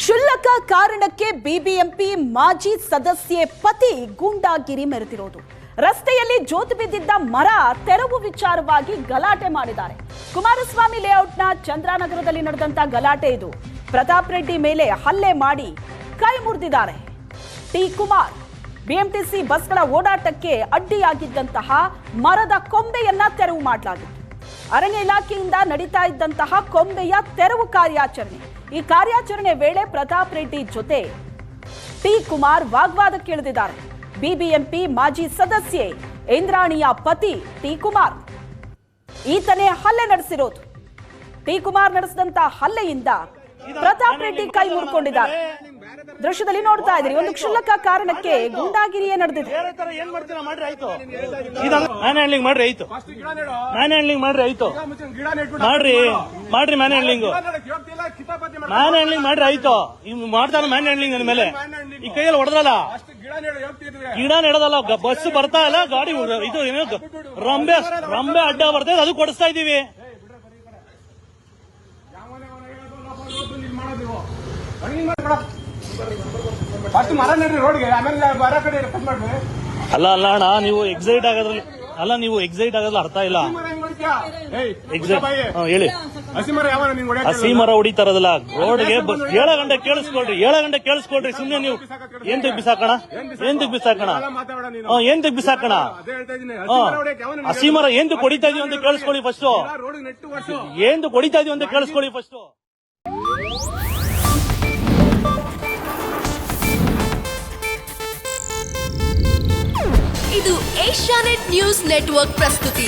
ಕ್ಷುಲ್ಲಕ ಕಾರಣಕ್ಕೆ ಬಿಬಿಎಂಪಿ ಮಾಜಿ ಸದಸ್ಯೆ ಪತಿ ಗೂಂಡಾಗಿರಿ ಮೆರೆದಿರೋದು. ರಸ್ತೆಯಲ್ಲಿ ಜೋತು ಬಿದ್ದಿದ್ದ ಮರ ತೆರವು ವಿಚಾರವಾಗಿ ಗಲಾಟೆ ಮಾಡಿದ್ದಾರೆ. ಕುಮಾರಸ್ವಾಮಿ ಲೇಔಟ್ನ ಚಂದ್ರಾನಗರದಲ್ಲಿ ನಡೆದಂತ ಗಲಾಟೆ ಇದು. ಪ್ರತಾಪ್ ರೆಡ್ಡಿ ಮೇಲೆ ಹಲ್ಲೆ ಮಾಡಿ ಕೈ ಮುರಿದಿದ್ದಾರೆ. ಟಿ ಕುಮಾರ್ ಬಿಎಂಟಿಸಿ ಬಸ್ಗಳ ಓಡಾಟಕ್ಕೆ ಅಡ್ಡಿಯಾಗಿದ್ದಂತಹ ಮರದ ಕೊಂಬೆಯನ್ನ ತೆರವು ಮಾಡಲಾಗಿತ್ತು. ಅರಣ್ಯ ಇಲಾಖೆಯಿಂದ ನಡೀತಾ ಇದ್ದಂತಹ ಕೊಂಬೆಯ ತೆರವು ಕಾರ್ಯಾಚರಣೆ. ಈ ಕಾರ್ಯಾಚರಣೆ ವೇಳೆ ಪ್ರತಾಪ್ ರೆಡ್ಡಿ ಜೊತೆ ಟಿ ಕುಮಾರ್ ವಾಗ್ವಾದಕ್ಕೆ ಇಳಿದಿದ್ದಾರೆ. ಬಿಬಿಎಂಪಿ ಮಾಜಿ ಸದಸ್ಯೆ ಇಂದ್ರಾಣಿಯ ಪತಿ ಟಿ ಕುಮಾರ್ ಈತನೇ ಹಲ್ಲೆ ನಡೆಸಿರೋದು. ಟಿ ಕುಮಾರ್ ನಡೆಸಿದಂತ ಹಲ್ಲೆಯಿಂದ ಪ್ರತಾಪ್ ರೆಡ್ಡಿ ಕೈ ಮುರ್ಕೊಂಡಿದ್ದಾರೆ. ದೃಶ್ಯದಲ್ಲಿ ನೋಡ್ತಾ ಇದ್ರಿ, ಒಂದು ಕ್ಷುಲ್ಲಕ ಕಾರಣಕ್ಕೆ ಗೂಂಡಾಗಿರಿಯೇ ನಡೆದಿದೆ. ಮ್ಯಾನ್ ಹ್ಯಾಂಡ್ಲಿಂಗ್ ಮಾಡ್ರಿ ಆಯ್ತು, ಮ್ಯಾನ್ ಹ್ಯಾಂಡ್ಲಿಂಗ್ ಮಾಡ್ರಿ ಆಯ್ತು, ಮಾಡ್ರಿ ಮಾಡ್ರಿ ಮ್ಯಾನ್ ಹ್ಯಾಂಡ್ಲಿಂಗ್, ಮ್ಯಾನ್ ಹ್ಯಾಂಡ್ಲಿಂಗ್ ಮಾಡ್ರಿ ಆಯ್ತು. ಮಾಡ್ತಾನೆ ಮ್ಯಾನ್ ಹ್ಯಾಂಡ್ಲಿಂಗ್ ನನ್ನ ಮೇಲೆ. ಈ ಕೈಯಲ್ಲಿ ಹೊಡೆದಲ್ಲ, ಗಿಡ ನೆಡದಲ್ಲ, ಬಸ್ ಬರ್ತಾ ಇಲ್ಲ, ಗಾಡಿ ಇದು ಏನು ರಂಬೆ ರಂಬೆ ಅಡ್ಡ ಬರ್ತದೆ, ಅದು ಕೊಡಿಸ್ತಾ ಇದೀವಿ. ಅಲ್ಲ ಅಲ್ಲ ಅಣ್ಣ, ನೀವು ಎಕ್ಸೈಟ್ ಆಗೋದ್ರಲ್ಲಿ ಅಲ್ಲ, ನೀವು ಎಕ್ಸೈಟ್ ಆಗೋದ್ರಲ್ಲಿ ಅರ್ಥ ಇಲ್ಲ. ಹೇಳಿ, ಹಸಿ ಮರ ಹೊಡಿತಾರದಲ್ಲ ರೋಡ್ಗೆ. 7 ಗಂಟೆ ಕೇಳಿಸ್ಕೊಳ್ರಿ, 7 ಗಂಟೆ ಕೇಳಿಸ್ಕೊಳ್ರಿ. ಸುಮ್ನೆ ನೀವು ಏನ್ ಬಿಸಾಕಣ, ಏನ್ ಬಿಸಾಕಣ, ಏನ್ ಬಿಸಾಕಣ. ಹಸಿ ಮರ ಏನ್ ಹೊಡಿತಾ ಇದೀವಿ ಅಂತ ಕೇಳಿಸ್ಕೊಳ್ಳಿ ಫಸ್ಟ್. ಏನ್ ಹೊಡಿತಾ ಇದೀವಿ ಅಂತ ಕೇಳಿಸ್ಕೊಳ್ಳಿ ಫಸ್ಟ್. ಇದು ಏಷ್ಯಾನೆಟ್ ನ್ಯೂಸ್ ನೆಟ್ವರ್ಕ್ ಪ್ರಸ್ತುತಿ.